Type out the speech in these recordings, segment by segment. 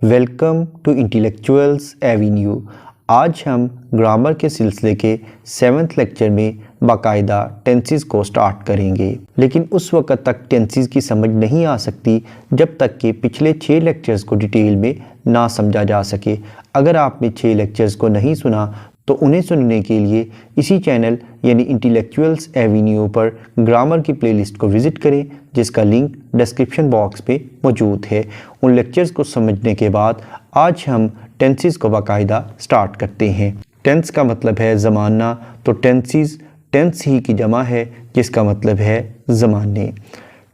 Welcome to intellectuals Avenue. आज हम grammar के सिलसिले के 7th लेक्चर में बाकायदा टेंसेस को स्टार्ट करेंगे, लेकिन उस वक़्त तक टेंसेस की समझ नहीं आ सकती जब तक कि पिछले 6 लेक्चर्स को डिटेल में ना समझा जा सके। अगर आपने 6 लेक्चर्स को नहीं सुना तो उन्हें सुनने के लिए इसी चैनल यानी इंटेलेक्चुअल्स एवेन्यू पर ग्रामर की प्लेलिस्ट को विज़िट करें, जिसका लिंक डिस्क्रिप्शन बॉक्स में मौजूद है। उन लेक्चर्स को समझने के बाद आज हम टेंसेस को बाकायदा स्टार्ट करते हैं। टेंस का मतलब है ज़माना, तो टेंसेस टेंस ही की जमा है जिसका मतलब है ज़माने।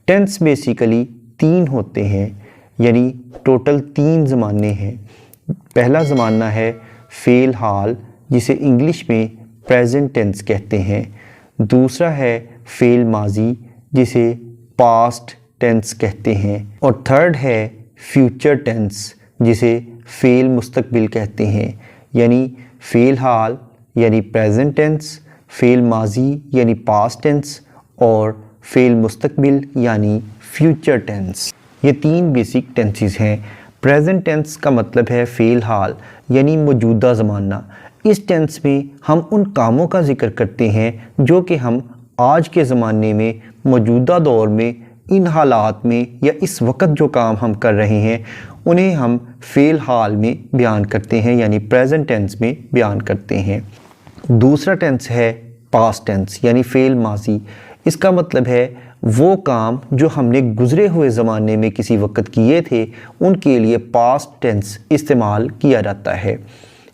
टेंस बेसिकली 3 होते हैं, यानी टोटल 3 ज़माने हैं। पहला ज़माना है फ़ेल हाल, जिसे इंग्लिश में प्रेजेंट टेंस कहते हैं। दूसरा है फ़ेल माजी, जिसे पास्ट टेंस कहते हैं। और थर्ड है फ्यूचर टेंस, जिसे फ़ेल मुस्तकबिल कहते हैं। यानी फ़ेल हाल यानी प्रेजेंट टेंस, फ़ेल माजी यानी पास्ट टेंस और फ़ेल मुस्तकबिल यानी फ्यूचर टेंस। ये 3 बेसिक टेंसेस हैं। प्रेजेंट टेंस का मतलब है फ़ेल हाल यानी मौजूदा ज़माना। इस टेंस में हम उन कामों का जिक्र करते हैं जो कि हम आज के ज़माने में मौजूदा दौर में इन हालात में या इस वक्त जो काम हम कर रहे हैं उन्हें हम फ़ेल हाल में बयान करते हैं, यानी प्रेजेंट टेंस में बयान करते हैं। दूसरा टेंस है पास्ट टेंस यानी फ़ेल माजी। इसका मतलब है वो काम जो हमने गुज़रे हुए ज़माने में किसी वक्त किए थे उनके लिए पास्ट टेंस इस्तेमाल किया जाता है।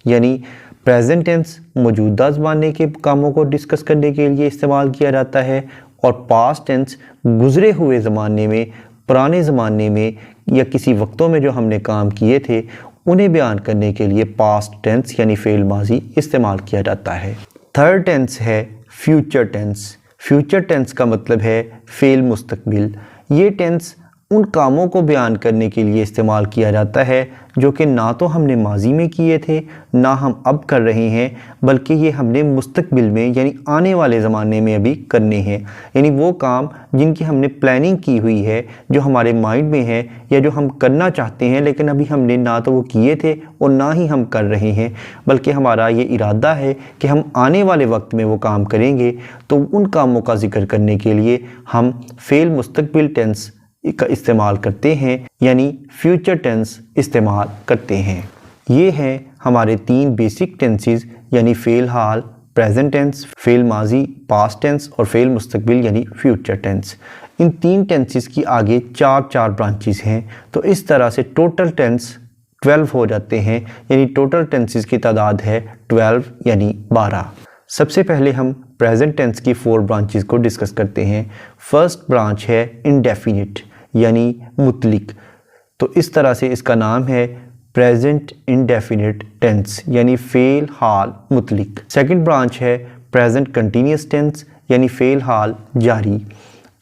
यानी प्रेजेंट टेंस मौजूदा ज़माने के कामों को डिस्कस करने के लिए इस्तेमाल किया जाता है और पास्ट टेंस गुज़रे हुए ज़माने में, पुराने ज़माने में या किसी वक्तों में जो हमने काम किए थे उन्हें बयान करने के लिए पास्ट टेंस यानी फ़ेल माजी इस्तेमाल किया जाता है। थर्ड टेंस है फ्यूचर टेंस। फ्यूचर टेंस का मतलब है फ़ेल मुस्तकबिल। ये टेंस उन कामों को बयान करने के लिए इस्तेमाल किया जाता है जो कि ना तो हमने माजी में किए थे ना हम अब कर रहे हैं, बल्कि ये हमने मुस्तकबिल में यानी आने वाले ज़माने में अभी करने हैं। यानी वो काम जिनकी हमने प्लानिंग की हुई है, जो हमारे माइंड में है या जो हम करना चाहते हैं, लेकिन अभी हमने ना तो वो किए थे और ना ही हम कर रहे हैं, बल्कि हमारा ये इरादा है कि हम आने वाले वक्त में वो काम करेंगे। तो उन कामों का जिक्र करने के लिए हम फ़ेल मुस्तकबिल टेंस का इस्तेमाल करते हैं, यानी फ्यूचर टेंस इस्तेमाल करते हैं। ये हैं हमारे 3 बेसिक टेंसेस, यानी फ़ेल हाल, प्रेजेंट टेंस, फ़ेल माजी, पास्ट टेंस और फ़ेल मुस्तकबिल यानी फ्यूचर टेंस। इन 3 टेंसेस की आगे 4 ब्रांचेस हैं, तो इस तरह से टोटल टेंस 12 हो जाते हैं, यानी टोटल टेंसेस की तादाद है 12 यानी 12। सबसे पहले हम प्रेजेंट टेंस की 4 ब्रांचेस को डिस्कस करते हैं। फर्स्ट ब्रांच है इंडेफिनिट यानी मुतलिक, तो इस तरह से इसका नाम है प्रेजेंट इंडेफिनिट टेंस यानी फ़ेल हाल मुतलिक। सेकंड ब्रांच है प्रेजेंट कंटिन्यूस टेंस यानी फ़ेल हाल जारी।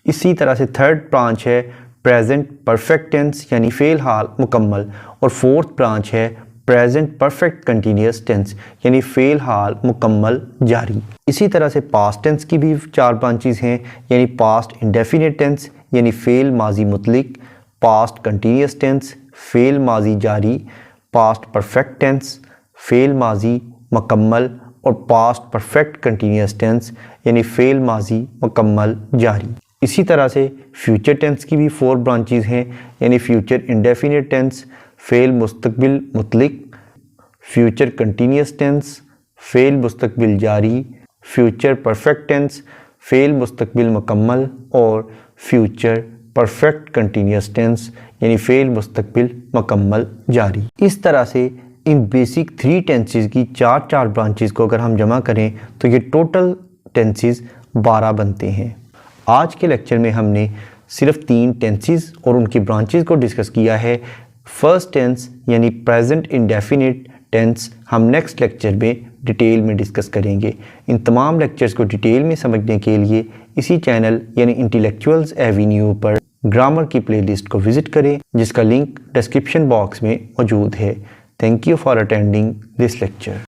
इसी तरह से थर्ड ब्रांच है प्रेजेंट परफेक्ट टेंस यानी फ़ेल हाल मुकम्मल। और फोर्थ ब्रांच है प्रेजेंट परफेक्ट कंटिन्यूस टेंस यानी फ़ेल हाल मुकम्मल जारी। इसी तरह से पास्ट टेंस की भी 4 ब्रांचेस हैं, यानी पास्ट इंडेफिनिट टेंस यानी फ़ेल माजी मुतलिक, पास्ट कंटिन्यूस टेंस फ़ेल माजी जारी, पास्ट परफेक्ट टेंस फ़ेल माजी मुकम्मल और पास्ट परफेक्ट कंटिन्यूस टेंस यानी फ़ेल माजी मुकम्मल जारी। इसी तरह से फ्यूचर टेंस की भी 4 ब्रांचेस हैं, यानी फ्यूचर इंडेफिनिट टेंस फ़ेल मुस्तकबिल मुतलिक, फ्यूचर कंटिन्यूस टेंस फ़ेल मुस्तकबिल जारी, फ्यूचर परफेक्ट टेंस फ़ेल मुस्तकबिल मुकम्मल और फ्यूचर परफेक्ट कंटिन्यूस टेंस यानी फ़ेल मुस्तकबिल मुकम्मल जारी। इस तरह से इन बेसिक 3 टेंसेस की 4 ब्रांचेस को अगर हम जमा करें तो ये टोटल टेंसेस 12 बनते हैं। आज के लेक्चर में हमने सिर्फ 3 टेंसेस और उनकी ब्रांचेस को डिस्कस किया है। फर्स्ट टेंस यानी प्रेजेंट इंडेफिनिट टेंस हम नेक्स्ट लेक्चर में डिटेल में डिस्कस करेंगे। इन तमाम लेक्चर्स को डिटेल में समझने के लिए इसी चैनल यानी इंटेलेक्चुअल्स एवेन्यू पर ग्रामर की प्लेलिस्ट को विज़िट करें, जिसका लिंक डिस्क्रिप्शन बॉक्स में मौजूद है। Thank you for attending this lecture.